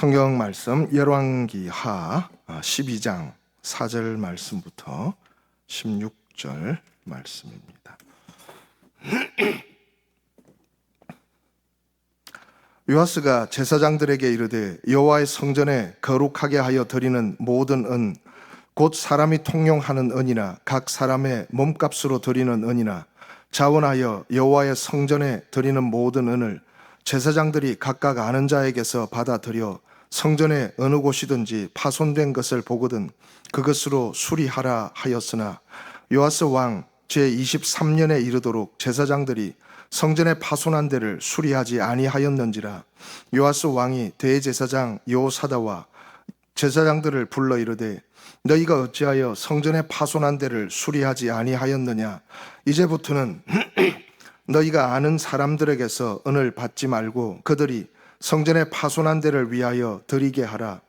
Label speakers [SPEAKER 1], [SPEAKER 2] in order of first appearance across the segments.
[SPEAKER 1] 성경 말씀 열왕기하 12장 4절 말씀부터 16절 말씀입니다. 요아스가 제사장들에게 이르되 여호와의 성전에 거룩하게 하여 드리는 모든 은 곧 사람이 통용하는 은이나 각 사람의 몸값으로 드리는 은이나 자원하여 여호와의 성전에 드리는 모든 은을 제사장들이 각각 아는 자에게서 받아들여 성전의 어느 곳이든지 파손된 것을 보거든 그것으로 수리하라 하였으나 요아스 왕 제23년에 이르도록 제사장들이 성전의 파손한 데를 수리하지 아니하였는지라. 요아스 왕이 대제사장 여호사다와 제사장들을 불러 이르되 너희가 어찌하여 성전의 파손한 데를 수리하지 아니하였느냐. 이제부터는 너희가 아는 사람들에게서 은을 받지 말고 그들이 성전의 파손한 데를 위하여 드리게 하라.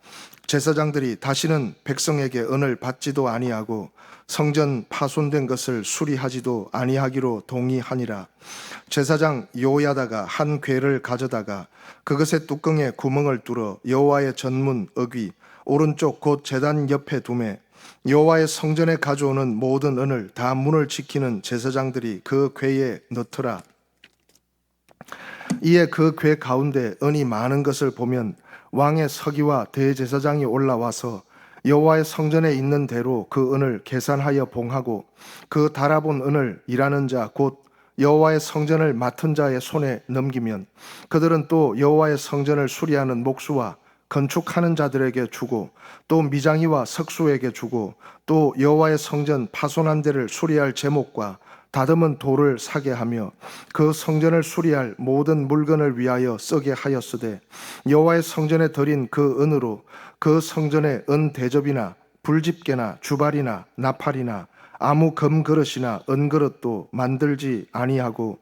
[SPEAKER 1] 제사장들이 다시는 백성에게 은을 받지도 아니하고 성전 파손된 것을 수리하지도 아니하기로 동의하니라. 제사장 요야다가 한 궤를 가져다가 그것의 뚜껑에 구멍을 뚫어 여호와의 전문 어귀 오른쪽 곧 제단 옆에 두매 여호와의 성전에 가져오는 모든 은을 다 문을 지키는 제사장들이 그 궤에 넣더라. 이에 그 궤 가운데 은이 많은 것을 보면 왕의 서기와 대제사장이 올라와서 여호와의 성전에 있는 대로 그 은을 계산하여 봉하고 그 달아본 은을 일하는 자 곧 여호와의 성전을 맡은 자의 손에 넘기면 그들은 또 여호와의 성전을 수리하는 목수와 건축하는 자들에게 주고 또 미장이와 석수에게 주고 또 여호와의 성전 파손한 데를 수리할 제목과 다듬은 돌을 사게 하며 그 성전을 수리할 모든 물건을 위하여 쓰게 하였으되 여호와의 성전에 드린 그 은으로 그 성전의 은 대접이나 불집게나 주발이나 나팔이나 아무 금그릇이나 은그릇도 만들지 아니하고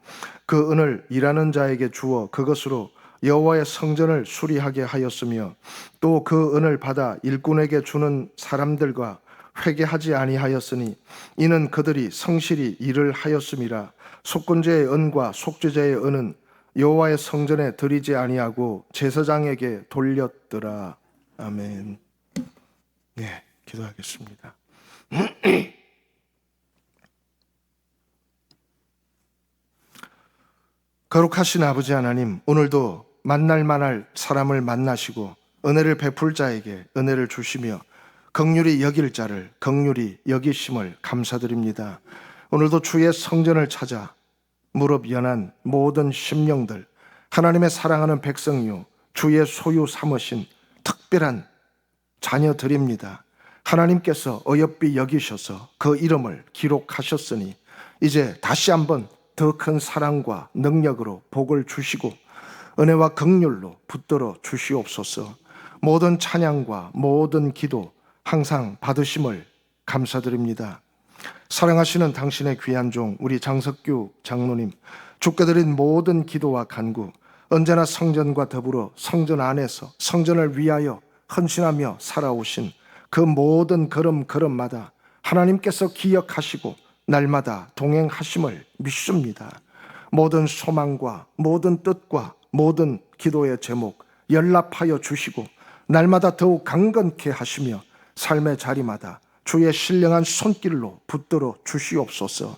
[SPEAKER 1] 그 은을 일하는 자에게 주어 그것으로 여호와의 성전을 수리하게 하였으며 또 그 은을 받아 일꾼에게 주는 사람들과 회개하지 아니하였으니 이는 그들이 성실히 일을 하였음이라. 속건제의 은과 속죄제의 은은 여호와의 성전에 드리지 아니하고 제사장에게 돌렸더라. 아멘. 네, 기도하겠습니다. 거룩하신 아버지 하나님, 오늘도 만날 만할 사람을 만나시고 은혜를 베풀 자에게 은혜를 주시며 긍휼히 여길 자를 긍휼히 여기심을 감사드립니다. 오늘도 주의 성전을 찾아 무릎 연한 모든 심령들, 하나님의 사랑하는 백성이요 주의 소유 삼으신 특별한 자녀들입니다. 하나님께서 어여삐 여기셔서 그 이름을 기록하셨으니 이제 다시 한번 더 큰 사랑과 능력으로 복을 주시고 은혜와 긍휼로 붙들어 주시옵소서. 모든 찬양과 모든 기도 항상 받으심을 감사드립니다. 사랑하시는 당신의 귀한 종 우리 장석규 장로님, 주께 드린 모든 기도와 간구 언제나 성전과 더불어 성전 안에서 성전을 위하여 헌신하며 살아오신 그 모든 걸음걸음마다 하나님께서 기억하시고 날마다 동행하심을 믿습니다. 모든 소망과 모든 뜻과 모든 기도의 제목 연락하여 주시고 날마다 더욱 강건케 하시며 삶의 자리마다 주의 신령한 손길로 붙들어 주시옵소서.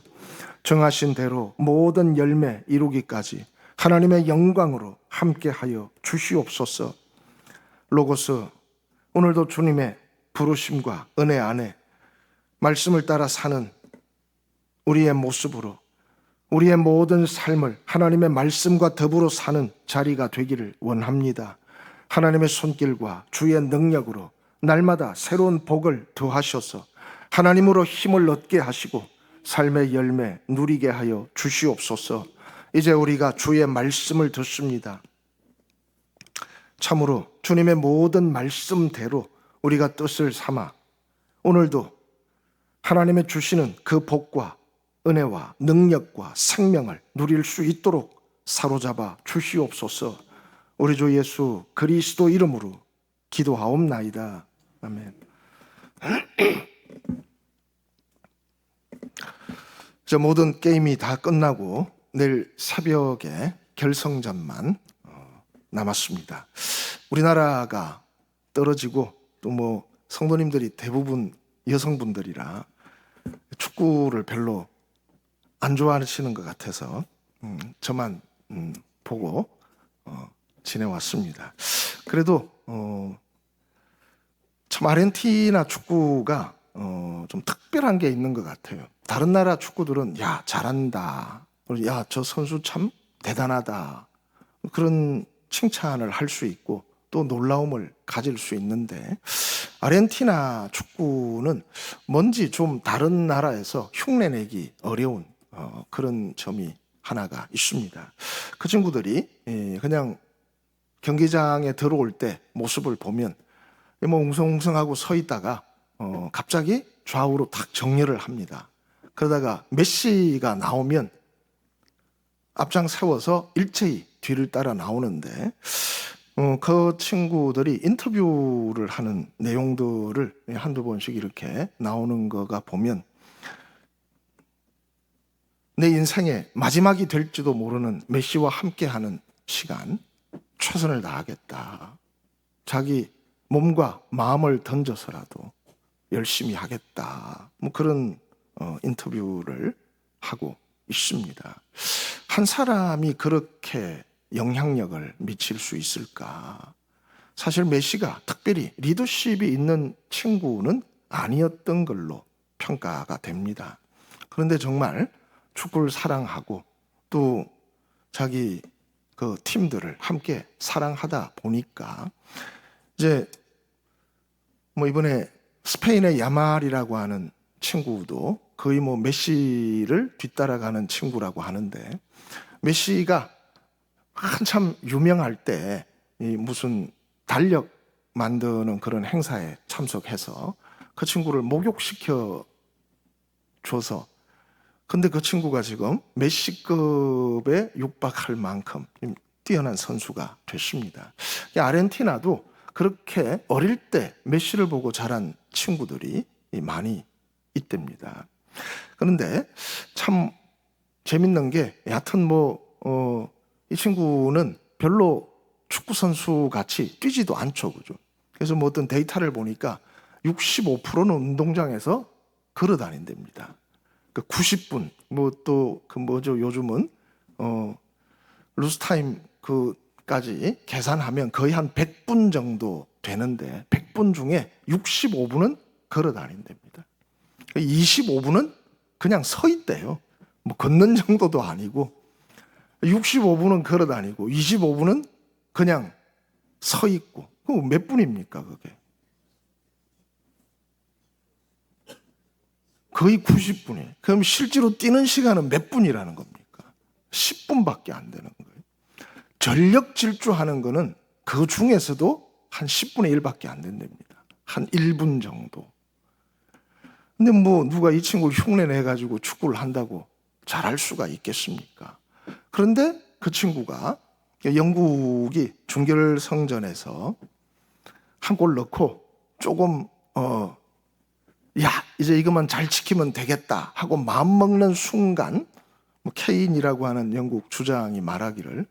[SPEAKER 1] 정하신 대로 모든 열매 이루기까지 하나님의 영광으로 함께하여 주시옵소서. 로고스, 오늘도 주님의 부르심과 은혜 안에 말씀을 따라 사는 우리의 모습으로 우리의 모든 삶을 하나님의 말씀과 더불어 사는 자리가 되기를 원합니다. 하나님의 손길과 주의 능력으로 날마다 새로운 복을 더하셔서 하나님으로 힘을 얻게 하시고 삶의 열매 누리게 하여 주시옵소서. 이제 우리가 주의 말씀을 듣습니다. 참으로 주님의 모든 말씀대로 우리가 뜻을 삼아 오늘도 하나님의 주시는 그 복과 은혜와 능력과 생명을 누릴 수 있도록 사로잡아 주시옵소서. 우리 주 예수 그리스도 이름으로 기도하옵나이다. 아멘. 저 모든 게임이 다 끝나고 내일 새벽에 결승전만 남았습니다. 우리나라가 떨어지고 또 뭐 성도님들이 대부분 여성분들이라 축구를 별로 안 좋아하시는 것 같아서 저만 보고 지내왔습니다. 그래도 참 아르헨티나 축구가 좀 특별한 게 있는 것 같아요. 다른 나라 축구들은 야 잘한다, 야 저 선수 참 대단하다, 그런 칭찬을 할 수 있고 또 놀라움을 가질 수 있는데, 아르헨티나 축구는 뭔지 좀 다른 나라에서 흉내내기 어려운 그런 점이 하나가 있습니다. 그 친구들이 그냥 경기장에 들어올 때 모습을 보면 뭐 웅성웅성하고 서 있다가 갑자기 좌우로 탁 정렬을 합니다. 그러다가 메시가 나오면 앞장 세워서 일체히 뒤를 따라 나오는데, 그 친구들이 인터뷰를 하는 내용들을 한두 번씩 이렇게 나오는 거가 보면 내 인생의 마지막이 될지도 모르는 메시와 함께하는 시간 최선을 다하겠다, 자기 몸과 마음을 던져서라도 열심히 하겠다, 뭐 그런 인터뷰를 하고 있습니다. 한 사람이 그렇게 영향력을 미칠 수 있을까? 사실 메시가 특별히 리더십이 있는 친구는 아니었던 걸로 평가가 됩니다. 그런데 정말 축구를 사랑하고 또 자기 그 팀들을 함께 사랑하다 보니까 이제 뭐 이번에 스페인의 야말이라고 하는 친구도 거의 뭐 메시를 뒤따라가는 친구라고 하는데, 메시가 한참 유명할 때 이 무슨 달력 만드는 그런 행사에 참석해서 그 친구를 목욕시켜 줘서, 근데 그 친구가 지금 메시급에 육박할 만큼 뛰어난 선수가 됐습니다. 아르헨티나도 그렇게 어릴 때 메시를 보고 자란 친구들이 많이 있답니다. 그런데 참 재밌는 게, 여하튼 이 친구는 별로 축구 선수 같이 뛰지도 않죠, 그죠? 그래서 뭐 어떤 데이터를 보니까 65%는 운동장에서 걸어 다닌답니다. 그 90분, 뭐 또 그 뭐죠, 요즘은 루스 타임 그까지 계산하면 거의 한 100분 정도 되는데, 100분 중에 65분은 걸어 다닌답니다. 25분은 그냥 서 있대요. 뭐 걷는 정도도 아니고 65분은 걸어 다니고 25분은 그냥 서 있고. 그거 몇 분입니까, 그게? 거의 90분이에요. 그럼 실제로 뛰는 시간은 몇 분이라는 겁니까? 10분밖에 안 되는 거예요. 전력 질주하는 거는 그 중에서도 한 10분의 1밖에 안 된답니다. 한 1분 정도. 근데 뭐 누가 이 친구를 흉내내가지고 축구를 한다고 잘할 수가 있겠습니까? 그런데 그 친구가 영국이 준결승전에서 한 골 넣고 조금 야 이제 이것만 잘 지키면 되겠다 하고 마음먹는 순간, 뭐 케인이라고 하는 영국 주장이 말하기를,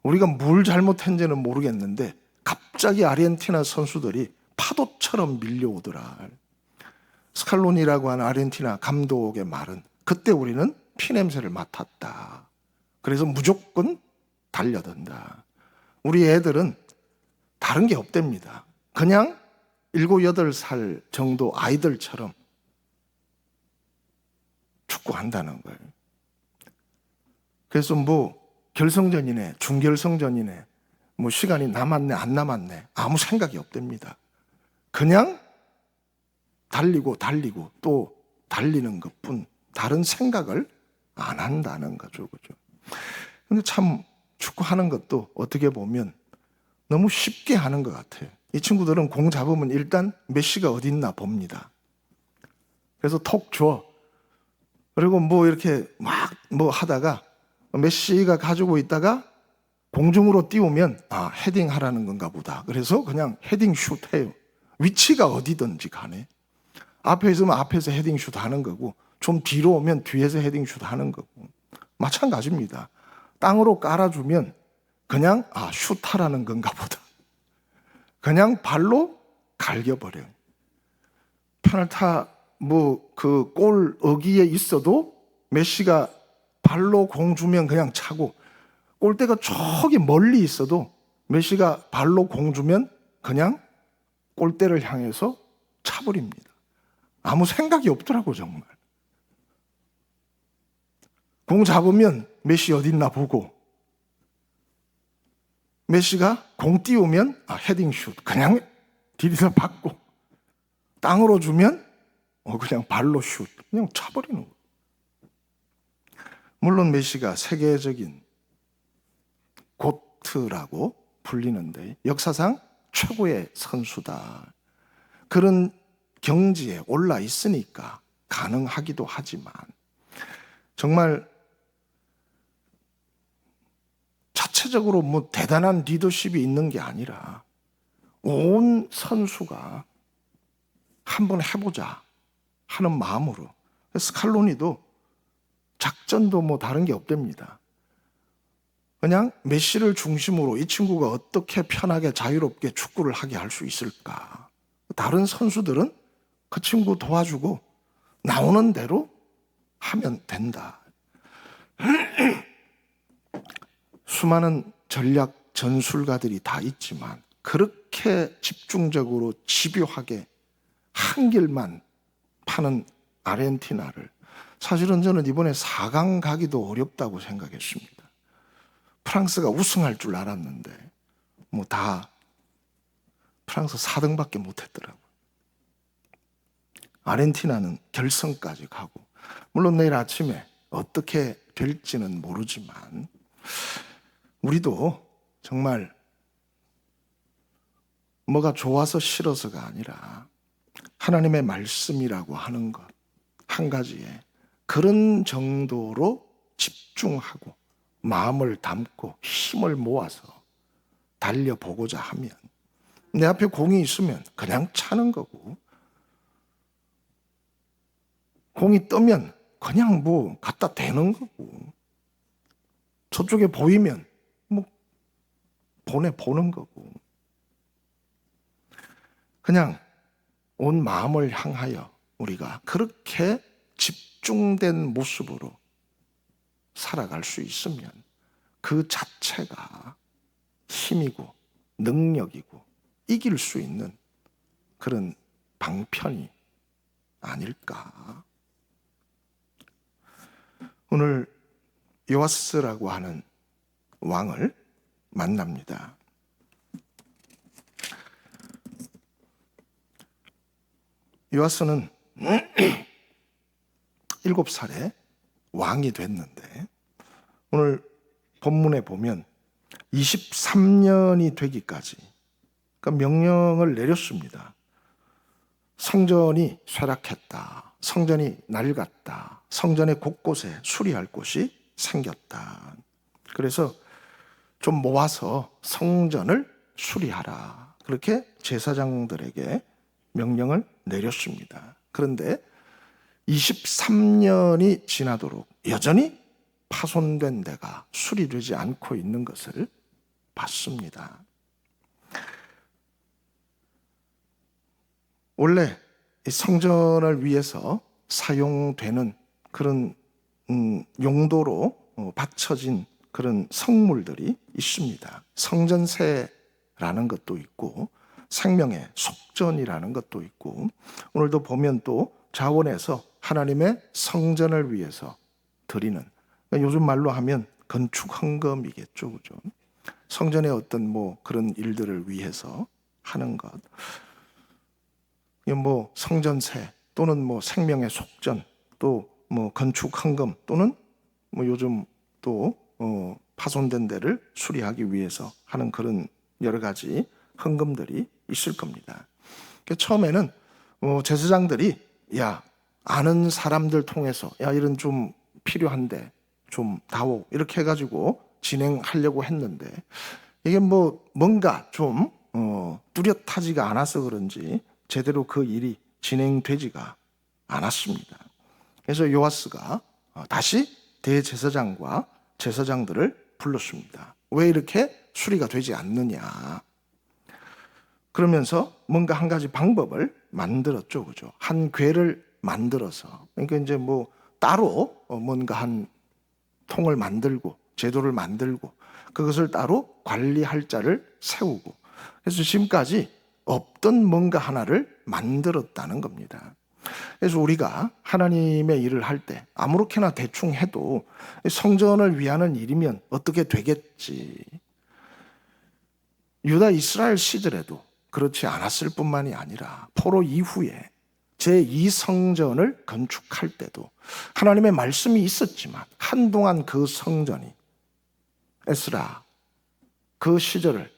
[SPEAKER 1] 우리가 뭘 잘못했는지는 모르겠는데 갑자기 아르헨티나 선수들이 파도처럼 밀려오더라. 스칼로니라고 하는 아르헨티나 감독의 말은, 그때 우리는 피냄새를 맡았다. 그래서 무조건 달려든다. 우리 애들은 다른 게 없답니다. 그냥 7, 8살 정도 아이들처럼 축구한다는 거예요. 그래서 뭐 결승전이네, 준결승전이네, 뭐 시간이 남았네, 안 남았네, 아무 생각이 없답니다. 그냥 달리고 또 달리는 것뿐 다른 생각을 안 한다는 거죠. 그죠? 근데 참 축구하는 것도 어떻게 보면 너무 쉽게 하는 것 같아요. 이 친구들은 공 잡으면 일단 메시가 어디 있나 봅니다. 그래서 톡 줘. 그리고 뭐 이렇게 막 뭐 하다가 메시가 가지고 있다가 공중으로 띄우면 헤딩 하라는 건가 보다. 그래서 그냥 헤딩 슛 해요. 위치가 어디든지 간에. 앞에 있으면 앞에서 헤딩 슛 하는 거고, 좀 뒤로 오면 뒤에서 헤딩 슛 하는 거고. 마찬가지입니다. 땅으로 깔아주면 그냥 슛 하라는 건가 보다. 그냥 발로 갈겨버려요. 페널타 그 골 어기에 있어도 메시가 발로 공 주면 그냥 차고, 골대가 저기 멀리 있어도 메시가 발로 공 주면 그냥 골대를 향해서 차버립니다. 아무 생각이 없더라고. 정말 공 잡으면 메시 어디 있나 보고, 메시가 공 띄우면 헤딩슛 그냥 디디서 받고, 땅으로 주면 그냥 발로 슛 그냥 차버리는 거예요. 물론 메시가 세계적인 고트라고 불리는데 역사상 최고의 선수다, 그런 경지에 올라 있으니까 가능하기도 하지만, 정말 자체적으로 뭐 대단한 리더십이 있는 게 아니라 온 선수가 한번 해보자 하는 마음으로, 스칼로니도 작전도 뭐 다른 게 없답니다. 그냥 메시를 중심으로 이 친구가 어떻게 편하게 자유롭게 축구를 하게 할 수 있을까, 다른 선수들은 그 친구 도와주고 나오는 대로 하면 된다. 수많은 전략 전술가들이 다 있지만 그렇게 집중적으로 집요하게 한 길만 파는 아르헨티나를, 사실은 저는 이번에 4강 가기도 어렵다고 생각했습니다. 프랑스가 우승할 줄 알았는데 뭐 다 프랑스 4등밖에 못했더라고요. 아르헨티나는 결승까지 가고, 물론 내일 아침에 어떻게 될지는 모르지만 우리도 정말 뭐가 좋아서 싫어서가 아니라 하나님의 말씀이라고 하는 것 한 가지에 그런 정도로 집중하고 마음을 담고 힘을 모아서 달려보고자 하면, 내 앞에 공이 있으면 그냥 차는 거고, 공이 뜨면 그냥 뭐 갖다 대는 거고, 저쪽에 보이면 뭐 보내보는 거고, 그냥 온 마음을 향하여 우리가 그렇게 집중된 모습으로 살아갈 수 있으면 그 자체가 힘이고 능력이고 이길 수 있는 그런 방편이 아닐까. 오늘 요아스라고 하는 왕을 만납니다. 요아스는 7살에 왕이 됐는데, 오늘 본문에 보면 23년이 되기까지 명령을 내렸습니다. 성전이 쇠락했다, 성전이 낡았다, 성전의 곳곳에 수리할 곳이 생겼다. 그래서 좀 모아서 성전을 수리하라, 그렇게 제사장들에게 명령을 내렸습니다. 그런데 23년이 지나도록 여전히 파손된 데가 수리되지 않고 있는 것을 봤습니다. 원래 성전을 위해서 사용되는 그런 용도로 바쳐진 그런 성물들이 있습니다. 성전세라는 것도 있고 생명의 속전이라는 것도 있고, 오늘도 보면 또 자원에서 하나님의 성전을 위해서 드리는, 요즘 말로 하면 건축 헌금이겠죠, 그죠? 성전의 어떤 뭐 그런 일들을 위해서 하는 것, 뭐 성전세 또는 뭐 생명의 속전, 또 뭐 건축 헌금, 또는 뭐 요즘 또 파손된 데를 수리하기 위해서 하는 그런 여러 가지 헌금들이 있을 겁니다. 처음에는 제사장들이 아는 사람들 통해서 이런 좀 필요한데 좀 다오, 이렇게 해가지고 진행하려고 했는데, 이게 뭐 뭔가 좀 뚜렷하지가 않아서 그런지 제대로 그 일이 진행되지가 않았습니다. 그래서 요아스가 다시 대제사장과 제사장들을 불렀습니다. 왜 이렇게 수리가 되지 않느냐? 그러면서 뭔가 한 가지 방법을 만들었죠. 그죠? 한 궤를 만들어서. 그러니까 이제 뭐 따로 뭔가 한 통을 만들고 제도를 만들고 그것을 따로 관리할 자를 세우고, 그래서 지금까지 없던 뭔가 하나를 만들었다는 겁니다. 그래서 우리가 하나님의 일을 할 때 아무렇게나 대충 해도 성전을 위하는 일이면 어떻게 되겠지. 유다 이스라엘 시절에도 그렇지 않았을 뿐만이 아니라 포로 이후에 제2성전을 건축할 때도 하나님의 말씀이 있었지만 한동안 그 성전이 에스라 그 시절을,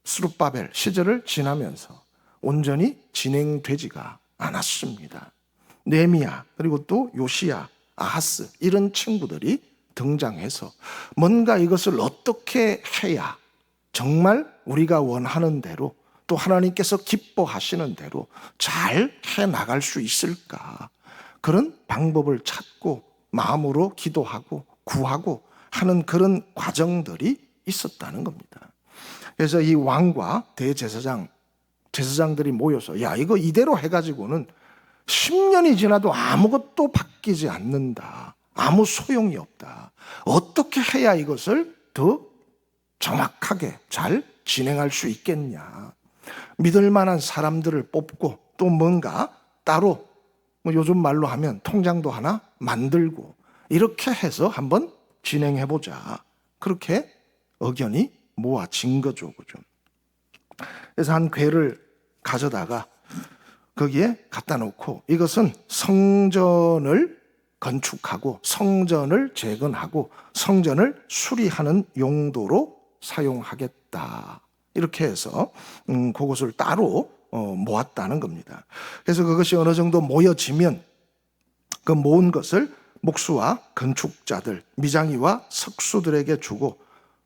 [SPEAKER 1] 스룹바벨 시절을 지나면서 온전히 진행되지가 않았습니다. 느헤미야 그리고 또 요시야, 아하스 이런 친구들이 등장해서 뭔가 이것을 어떻게 해야 정말 우리가 원하는 대로 또 하나님께서 기뻐하시는 대로 잘 해나갈 수 있을까, 그런 방법을 찾고 마음으로 기도하고 구하고 하는 그런 과정들이 있었다는 겁니다. 그래서 이 왕과 제사장들이 모여서 야, 이거 이대로 해가지고는 10년이 지나도 아무것도 바뀌지 않는다. 아무 소용이 없다. 어떻게 해야 이것을 더 정확하게 잘 진행할 수 있겠냐. 믿을 만한 사람들을 뽑고 또 뭔가 따로 뭐 요즘 말로 하면 통장도 하나 만들고 이렇게 해서 한번 진행해보자. 그렇게 의견이 모아진 거죠. 그죠? 그래서 한 궤를 가져다가 거기에 갖다 놓고 이것은 성전을 건축하고 성전을 재건하고 성전을 수리하는 용도로 사용하겠다. 이렇게 해서 그것을 따로 모았다는 겁니다. 그래서 그것이 어느 정도 모여지면 그 모은 것을 목수와 건축자들, 미장이와 석수들에게 주고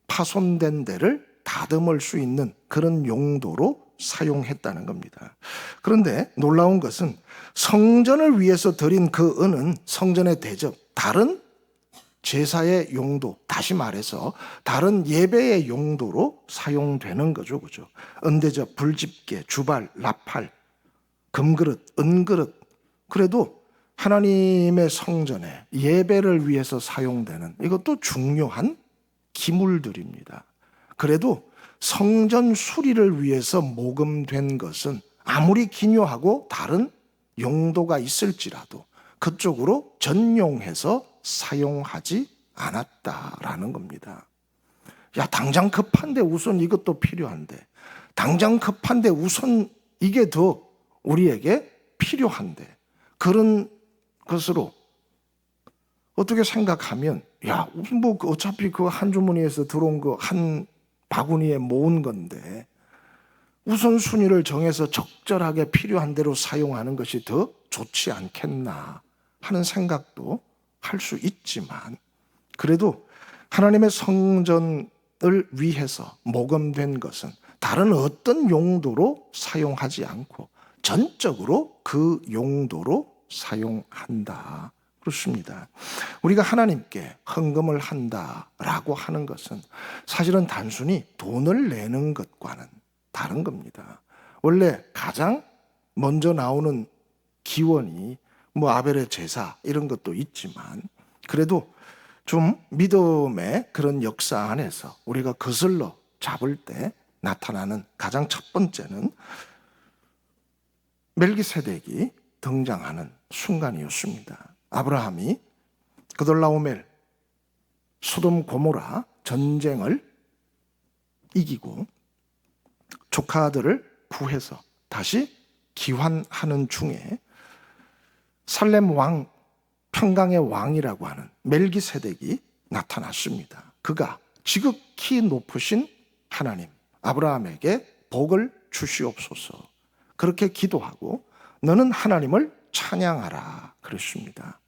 [SPEAKER 1] 파손된 데를 다듬을 수 있는 그런 용도로 사용했다는 겁니다. 그런데 놀라운 것은 성전을 위해서 드린 그 은은 성전의 대접, 다른 제사의 용도, 다시 말해서 다른 예배의 용도로 사용되는 거죠. 그죠? 은대접, 불집게, 주발, 나팔, 금그릇, 은그릇. 그래도 하나님의 성전에 예배를 위해서 사용되는 이것도 중요한 기물들입니다. 그래도 성전 수리를 위해서 모금된 것은 아무리 기묘하고 다른 용도가 있을지라도 그쪽으로 전용해서 사용하지 않았다라는 겁니다. 야, 당장 급한데 우선 이것도 필요한데, 당장 급한데 우선 이게 더 우리에게 필요한데, 그런 것으로 어떻게 생각하면 야, 뭐 어차피 그 한 주머니에서 들어온 거 한 바구니에 모은 건데 우선순위를 정해서 적절하게 필요한 대로 사용하는 것이 더 좋지 않겠나 하는 생각도 할 수 있지만, 그래도 하나님의 성전을 위해서 모금된 것은 다른 어떤 용도로 사용하지 않고 전적으로 그 용도로 사용한다. 그렇습니다. 우리가 하나님께 헌금을 한다라고 하는 것은 사실은 단순히 돈을 내는 것과는 다른 겁니다. 원래 가장 먼저 나오는 기원이 뭐 아벨의 제사 이런 것도 있지만, 그래도 좀 믿음의 그런 역사 안에서 우리가 거슬러 잡을 때 나타나는 가장 첫 번째는 멜기세덱이 등장하는 순간이었습니다. 아브라함이 그돌라오멜 소돔 고모라 전쟁을 이기고 조카들을 구해서 다시 기환하는 중에 살렘 왕, 평강의 왕이라고 하는 멜기세덱이 나타났습니다. 그가 지극히 높으신 하나님 아브라함에게 복을 주시옵소서 그렇게 기도하고 너는 하나님을 찬양하라 그랬습니다.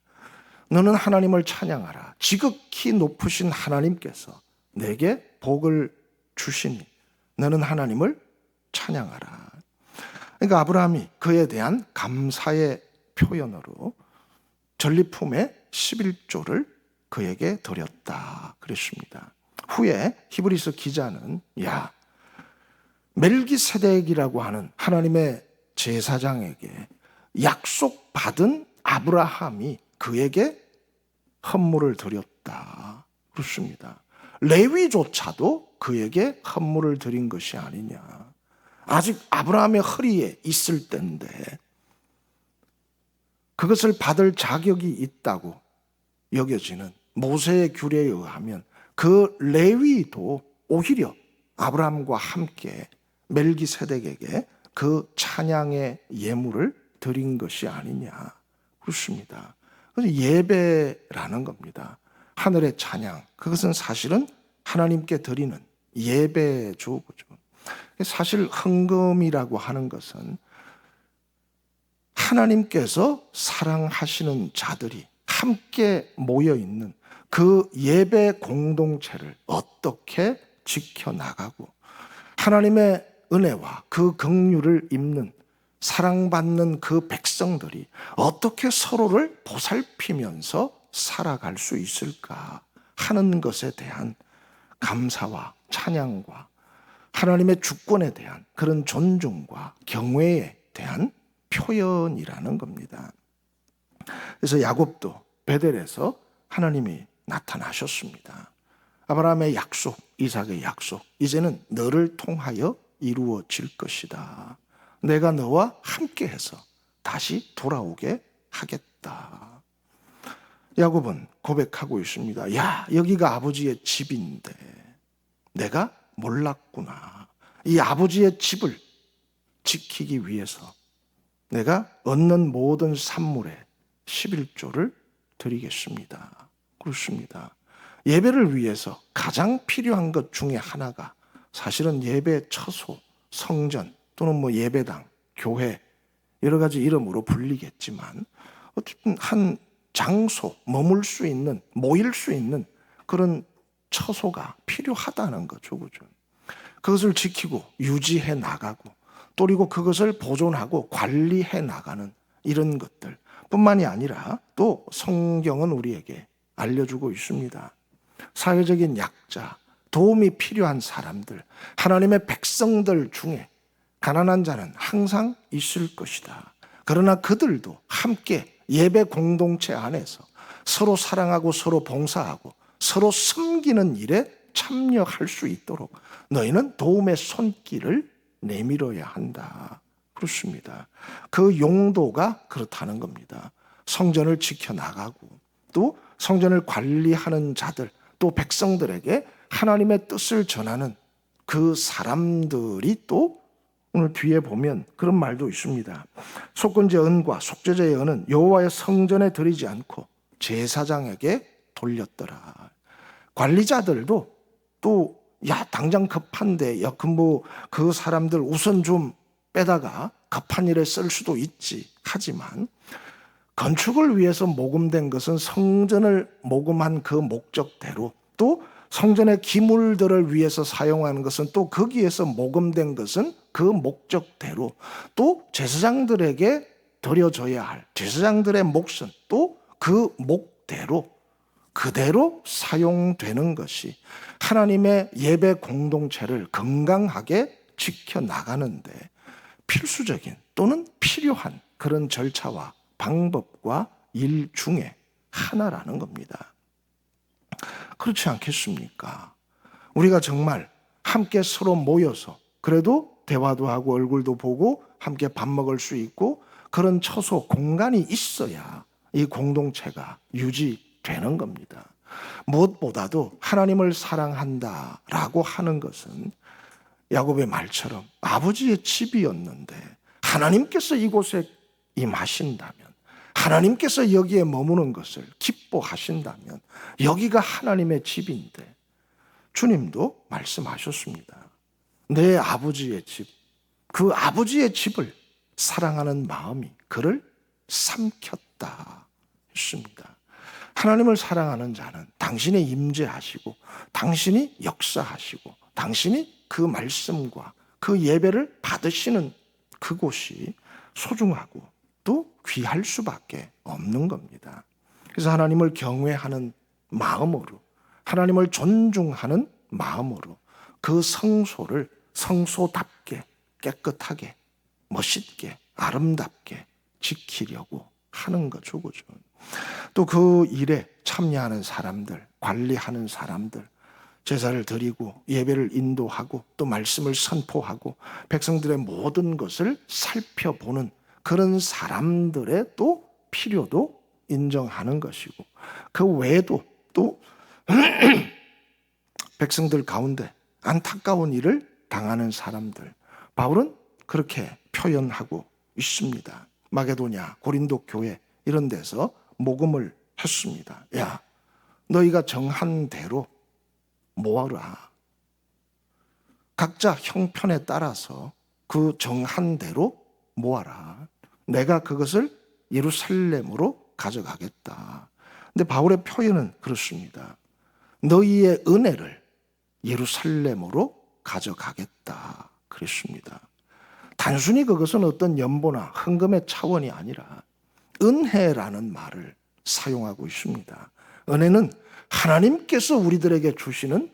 [SPEAKER 1] 너는 하나님을 찬양하라. 지극히 높으신 하나님께서 내게 복을 주시니 너는 하나님을 찬양하라. 그러니까 아브라함이 그에 대한 감사의 표현으로 전리품의 11조를 그에게 드렸다 그랬습니다. 후에 히브리서 기자는 야, 멜기세덱이라고 하는 하나님의 제사장에게 약속받은 아브라함이 그에게 헌물을 드렸다. 그렇습니다. 레위조차도 그에게 헌물을 드린 것이 아니냐. 아직 아브라함의 허리에 있을 때인데 그것을 받을 자격이 있다고 여겨지는 모세의 규례에 의하면 그 레위도 오히려 아브라함과 함께 멜기세덱에게 그 찬양의 예물을 드린 것이 아니냐. 그렇습니다. 그래서 예배라는 겁니다. 하늘의 찬양, 그것은 사실은 하나님께 드리는 예배죠. 사실 헌금이라고 하는 것은 하나님께서 사랑하시는 자들이 함께 모여 있는 그 예배 공동체를 어떻게 지켜나가고 하나님의 은혜와 그 긍휼을 입는 사랑받는 그 백성들이 어떻게 서로를 보살피면서 살아갈 수 있을까 하는 것에 대한 감사와 찬양과 하나님의 주권에 대한 그런 존중과 경외에 대한 표현이라는 겁니다. 그래서 야곱도 베델에서 하나님이 나타나셨습니다. 아브라함의 약속, 이삭의 약속, 이제는 너를 통하여 이루어질 것이다. 내가 너와 함께해서 다시 돌아오게 하겠다. 야곱은 고백하고 있습니다. 야, 여기가 아버지의 집인데 내가 몰랐구나. 이 아버지의 집을 지키기 위해서 내가 얻는 모든 산물의 11조를 드리겠습니다. 그렇습니다. 예배를 위해서 가장 필요한 것 중에 하나가 사실은 예배 처소, 성전 또는 예배당, 교회 여러 가지 이름으로 불리겠지만 어쨌든 한 장소, 머물 수 있는, 모일 수 있는 그런 처소가 필요하다는 거죠. 그죠? 그것을 지키고 유지해 나가고 또 그리고 그것을 보존하고 관리해 나가는 이런 것들 뿐만이 아니라 또 성경은 우리에게 알려주고 있습니다. 사회적인 약자, 도움이 필요한 사람들, 하나님의 백성들 중에 가난한 자는 항상 있을 것이다. 그러나 그들도 함께 예배 공동체 안에서 서로 사랑하고 서로 봉사하고 서로 섬기는 일에 참여할 수 있도록 너희는 도움의 손길을 내밀어야 한다. 그렇습니다. 그 용도가 그렇다는 겁니다. 성전을 지켜나가고 또 성전을 관리하는 자들 또 백성들에게 하나님의 뜻을 전하는 그 사람들이 또 오늘 뒤에 보면 그런 말도 있습니다. 속건제 은과 속죄제의 은은 여호와의 성전에 드리지 않고 제사장에게 돌렸더라. 관리자들도 또 당장 급한데 그 사람들 우선 좀 빼다가 급한 일에 쓸 수도 있지. 하지만 건축을 위해서 모금된 것은 성전을 모금한 그 목적대로 또 성전의 기물들을 위해서 사용하는 것은 또 거기에서 모금된 것은 그 목적대로 또 제사장들에게 드려져야 할 제사장들의 몫은 또 그 목대로 그대로 사용되는 것이 하나님의 예배 공동체를 건강하게 지켜나가는데 필수적인 또는 필요한 그런 절차와 방법과 일 중에 하나라는 겁니다. 그렇지 않겠습니까? 우리가 정말 함께 서로 모여서 그래도 대화도 하고 얼굴도 보고 함께 밥 먹을 수 있고 그런 처소 공간이 있어야 이 공동체가 유지되는 겁니다. 무엇보다도 하나님을 사랑한다라고 하는 것은 야곱의 말처럼 아버지의 집이었는데 하나님께서 이곳에 임하신다면 하나님께서 여기에 머무는 것을 기뻐하신다면 여기가 하나님의 집인데 주님도 말씀하셨습니다. 내 아버지의 집, 그 아버지의 집을 사랑하는 마음이 그를 삼켰다 했습니다. 하나님을 사랑하는 자는 당신이 임재하시고 당신이 역사하시고 당신이 그 말씀과 그 예배를 받으시는 그곳이 소중하고 또 귀할 수밖에 없는 겁니다. 그래서 하나님을 경외하는 마음으로 하나님을 존중하는 마음으로 그 성소를 성소답게 깨끗하게 멋있게 아름답게 지키려고 하는 거죠. 그죠? 또 그 일에 참여하는 사람들, 관리하는 사람들, 제사를 드리고 예배를 인도하고 또 말씀을 선포하고 백성들의 모든 것을 살펴보는 그런 사람들의 또 필요도 인정하는 것이고, 그 외에도 또 백성들 가운데 안타까운 일을 당하는 사람들, 바울은 그렇게 표현하고 있습니다. 마게도냐, 고린도 교회 이런 데서 모금을 했습니다. 야, 너희가 정한 대로 모아라. 각자 형편에 따라서 그 정한 대로 모아라. 내가 그것을 예루살렘으로 가져가겠다. 근데 바울의 표현은 그렇습니다. 너희의 은혜를 예루살렘으로 가져가겠다. 그랬습니다. 단순히 그것은 어떤 연보나 헌금의 차원이 아니라 은혜라는 말을 사용하고 있습니다. 은혜는 하나님께서 우리들에게 주시는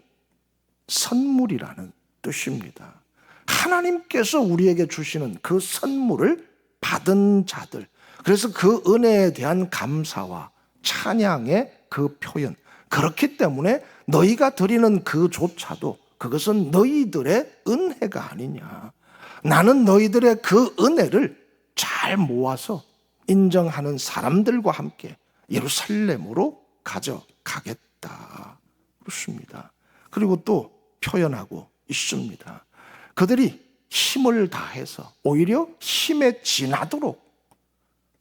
[SPEAKER 1] 선물이라는 뜻입니다. 하나님께서 우리에게 주시는 그 선물을 받은 자들, 그래서 그 은혜에 대한 감사와 찬양의 그 표현, 그렇기 때문에 너희가 드리는 그조차도 그것은 너희들의 은혜가 아니냐. 나는 너희들의 그 은혜를 잘 모아서 인정하는 사람들과 함께 예루살렘으로 가져가겠다. 그렇습니다. 그리고 또 표현하고 있습니다. 그들이 힘을 다해서 오히려 힘에 지나도록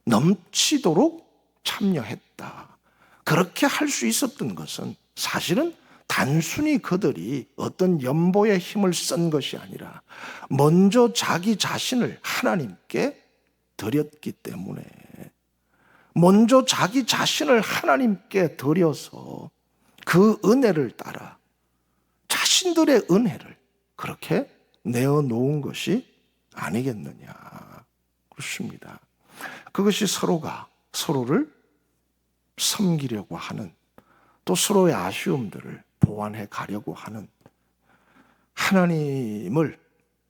[SPEAKER 1] 넘치도록 참여했다. 그렇게 할 수 있었던 것은 사실은 단순히 그들이 어떤 연보의 힘을 쓴 것이 아니라 먼저 자기 자신을 하나님께 드렸기 때문에, 먼저 자기 자신을 하나님께 드려서 그 은혜를 따라 자신들의 은혜를 그렇게 내어놓은 것이 아니겠느냐. 그렇습니다. 그것이 서로가 서로를 섬기려고 하는, 또 서로의 아쉬움들을 보완해 가려고 하는, 하나님을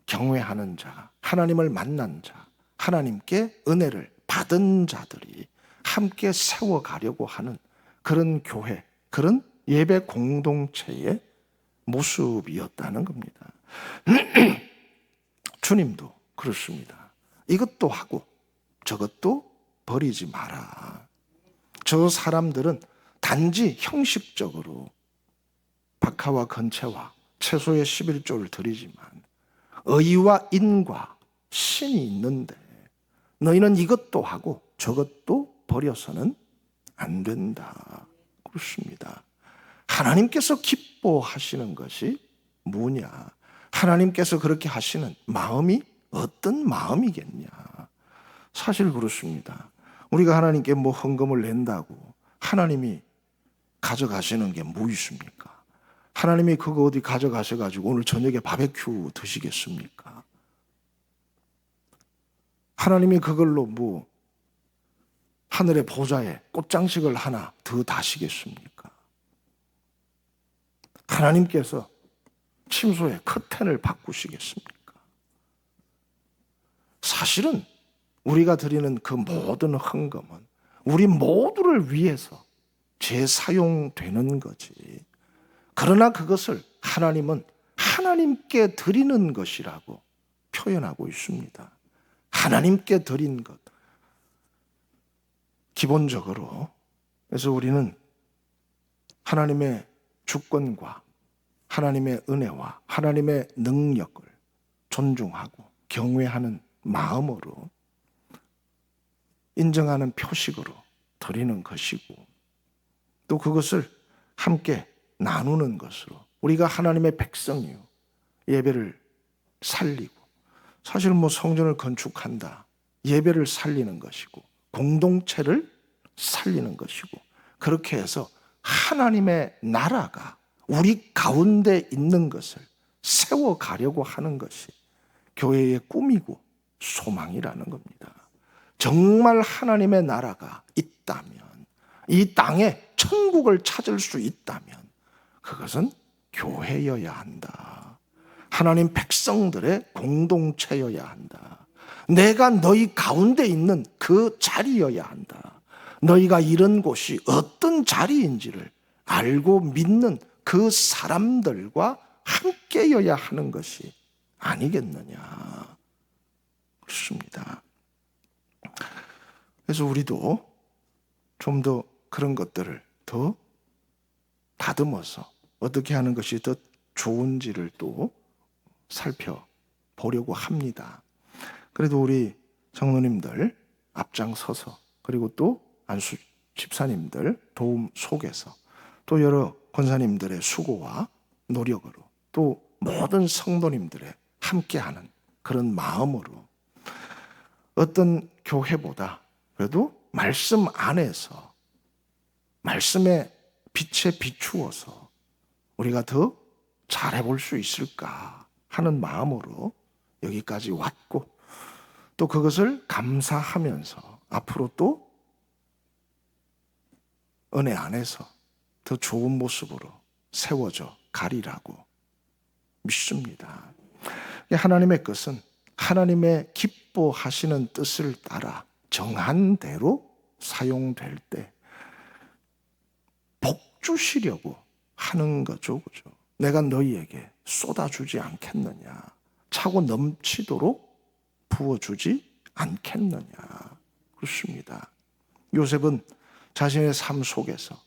[SPEAKER 1] 경외하는 자, 하나님을 만난 자, 하나님께 은혜를 받은 자들이 함께 세워가려고 하는 그런 교회, 그런 예배 공동체의 모습이었다는 겁니다. 주님도 그렇습니다. 이것도 하고 저것도 버리지 마라. 저 사람들은 단지 형식적으로 박하와 건채와 채소의 11조를 드리지만 의와 인과 신이 있는데 너희는 이것도 하고 저것도 버려서는 안 된다. 그렇습니다. 하나님께서 기뻐하시는 것이 뭐냐? 하나님께서 그렇게 하시는 마음이 어떤 마음이겠냐? 사실 그렇습니다. 우리가 하나님께 뭐 헌금을 낸다고 하나님이 가져가시는 게 뭐 있습니까? 하나님이 그거 어디 가져가셔가지고 오늘 저녁에 바베큐 드시겠습니까? 하나님이 그걸로 뭐 하늘의 보좌에 꽃장식을 하나 더 다시겠습니까? 하나님께서 침소의 커튼을 바꾸시겠습니까? 사실은 우리가 드리는 그 모든 헌금은 우리 모두를 위해서 재사용되는 거지. 그러나 그것을 하나님은 하나님께 드리는 것이라고 표현하고 있습니다. 하나님께 드린 것. 기본적으로 그래서 우리는 하나님의 주권과 하나님의 은혜와 하나님의 능력을 존중하고 경외하는 마음으로 인정하는 표식으로 드리는 것이고, 또 그것을 함께 나누는 것으로 우리가 하나님의 백성이요 예배를 살리고, 사실 뭐 성전을 건축한다, 예배를 살리는 것이고 공동체를 살리는 것이고, 그렇게 해서 하나님의 나라가 우리 가운데 있는 것을 세워가려고 하는 것이 교회의 꿈이고 소망이라는 겁니다. 정말 하나님의 나라가 있다면, 이 땅에 천국을 찾을 수 있다면 그것은 교회여야 한다. 하나님 백성들의 공동체여야 한다. 내가 너희 가운데 있는 그 자리여야 한다. 너희가 이런 곳이 어떤 자리인지를 알고 믿는 그 사람들과 함께여야 하는 것이 아니겠느냐. 그렇습니다. 그래서 우리도 좀 더 그런 것들을 더 다듬어서 어떻게 하는 것이 더 좋은지를 또 살펴보려고 합니다. 그래도 우리 장로님들 앞장서서, 그리고 또 안수 집사님들 도움 속에서, 또 여러 권사님들의 수고와 노력으로, 또 모든 성도님들의 함께하는 그런 마음으로 어떤 교회보다 그래도 말씀 안에서 말씀의 빛에 비추어서 우리가 더 잘해볼 수 있을까 하는 마음으로 여기까지 왔고, 또 그것을 감사하면서 앞으로 또 은혜 안에서 더 좋은 모습으로 세워져 가리라고 믿습니다. 하나님의 것은 하나님의 기뻐하시는 뜻을 따라 정한 대로 사용될 때 복 주시려고 하는 거죠. 그죠? 내가 너희에게 쏟아주지 않겠느냐, 차고 넘치도록 부어주지 않겠느냐. 그렇습니다. 요셉은 자신의 삶 속에서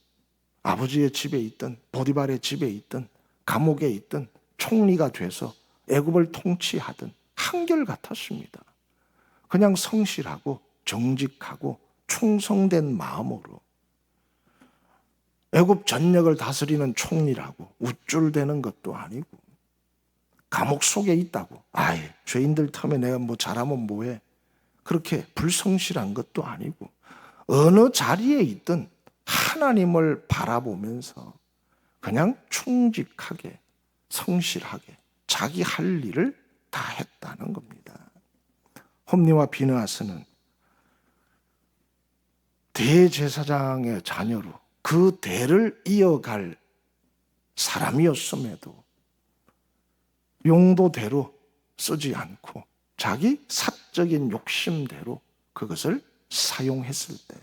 [SPEAKER 1] 아버지의 집에 있든 보디발의 집에 있든 감옥에 있든 총리가 돼서 애굽을 통치하든 한결같았습니다. 그냥 성실하고 정직하고 충성된 마음으로 애굽 전역을 다스리는 총리라고 우쭐대는 것도 아니고, 감옥 속에 있다고 아이 죄인들 틈에 내가 뭐 잘하면 뭐해, 그렇게 불성실한 것도 아니고, 어느 자리에 있든 하나님을 바라보면서 그냥 충직하게 성실하게 자기 할 일을 다 했다는 겁니다. 홈리와 비느하스는 대제사장의 자녀로 그 대를 이어갈 사람이었음에도 용도대로 쓰지 않고 자기 사적인 욕심대로 그것을 사용했을 때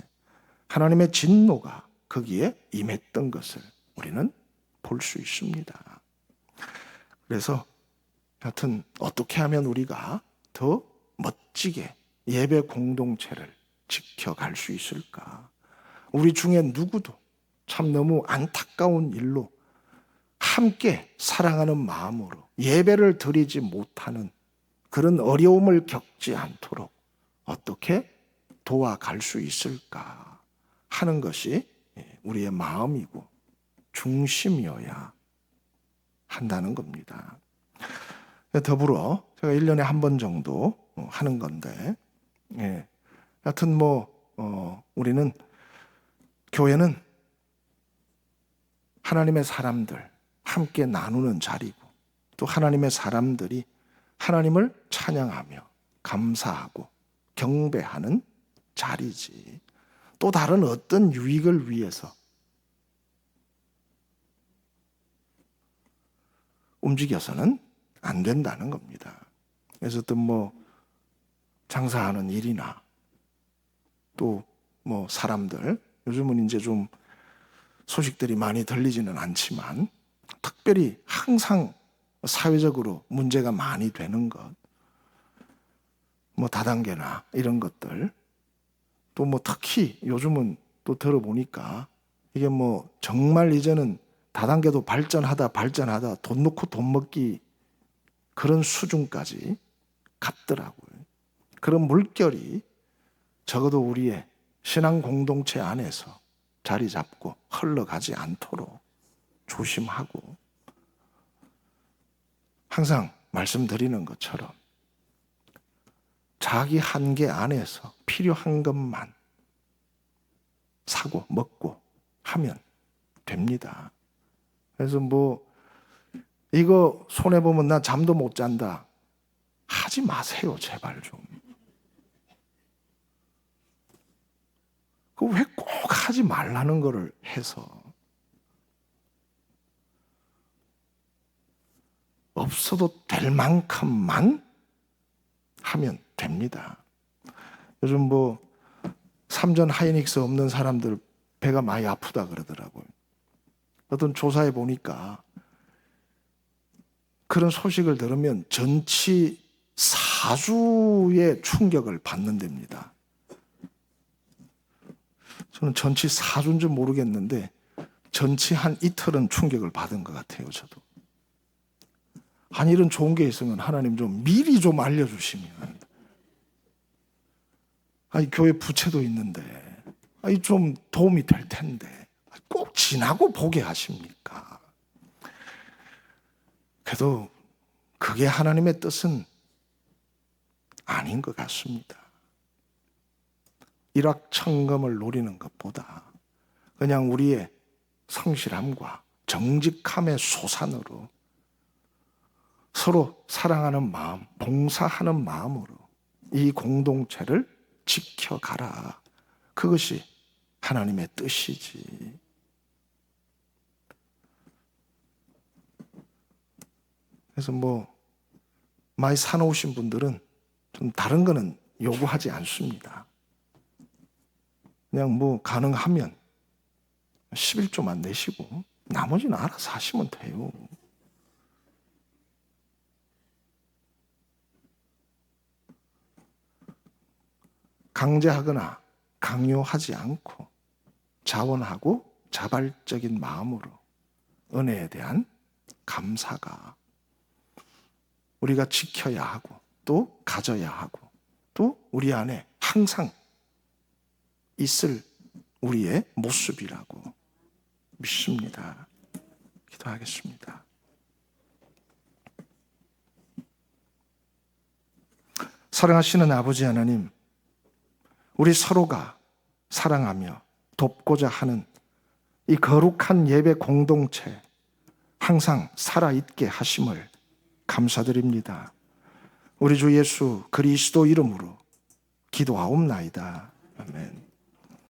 [SPEAKER 1] 하나님의 진노가 거기에 임했던 것을 우리는 볼 수 있습니다. 그래서 하여튼 어떻게 하면 우리가 더 멋지게 예배 공동체를 지켜갈 수 있을까? 우리 중에 누구도 참 너무 안타까운 일로 함께 사랑하는 마음으로 예배를 드리지 못하는 그런 어려움을 겪지 않도록 어떻게 도와갈 수 있을까 하는 것이 우리의 마음이고 중심이어야 한다는 겁니다. 더불어 제가 1년에 한 번 정도 하는 건데, 하여튼 우리는 교회는 하나님의 사람들 함께 나누는 자리고, 또 하나님의 사람들이 하나님을 찬양하며 감사하고 경배하는 자리지, 또 다른 어떤 유익을 위해서 움직여서는 안 된다는 겁니다. 그래서 또 장사하는 일이나 또 사람들, 요즘은 이제 좀 소식들이 많이 들리지는 않지만 특별히 항상 사회적으로 문제가 많이 되는 것, 다단계나 이런 것들, 또 특히 요즘은 또 들어보니까 이게 정말 이제는 다단계도 발전하다 돈 놓고 돈 먹기 그런 수준까지 갔더라고요. 그런 물결이 적어도 우리의 신앙 공동체 안에서 자리 잡고 흘러가지 않도록 조심하고, 항상 말씀드리는 것처럼 자기 한계 안에서 필요한 것만 사고 먹고 하면 됩니다. 그래서 이거 손해보면 나 잠도 못 잔다 하지 마세요, 제발 좀. 그 왜 꼭 하지 말라는 거를 해서 없어도 될 만큼만 하면 됩니다. 요즘 뭐 삼전 하이닉스 없는 사람들 배가 많이 아프다 그러더라고요. 어떤 조사에 보니까 그런 소식을 들으면 전치 4주의 충격을 받는답니다. 저는 전치 4주인지 모르겠는데 전치 한 이틀은 충격을 받은 것 같아요. 저도. 아니 이런 좋은 게 있으면 하나님 좀 미리 좀 알려주시면, 아니 교회 부채도 있는데 아니 좀 도움이 될 텐데 꼭 지나고 보게 하십니까? 그래도 그게 하나님의 뜻은 아닌 것 같습니다. 일확천금을 노리는 것보다 그냥 우리의 성실함과 정직함의 소산으로 서로 사랑하는 마음, 봉사하는 마음으로 이 공동체를 지켜가라. 그것이 하나님의 뜻이지. 그래서 뭐 많이 사놓으신 분들은 좀 다른 거는 요구하지 않습니다. 그냥 뭐 가능하면 11조만 내시고 나머지는 알아서 하시면 돼요. 강제하거나 강요하지 않고 자원하고 자발적인 마음으로 은혜에 대한 감사가 우리가 지켜야 하고 또 가져야 하고 또 우리 안에 항상 있을 우리의 모습이라고 믿습니다. 기도하겠습니다. 사랑하시는 아버지 하나님, 우리 서로가 사랑하며 돕고자 하는 이 거룩한 예배 공동체 항상 살아있게 하심을 감사드립니다. 우리 주 예수 그리스도 이름으로 기도하옵나이다. 아멘.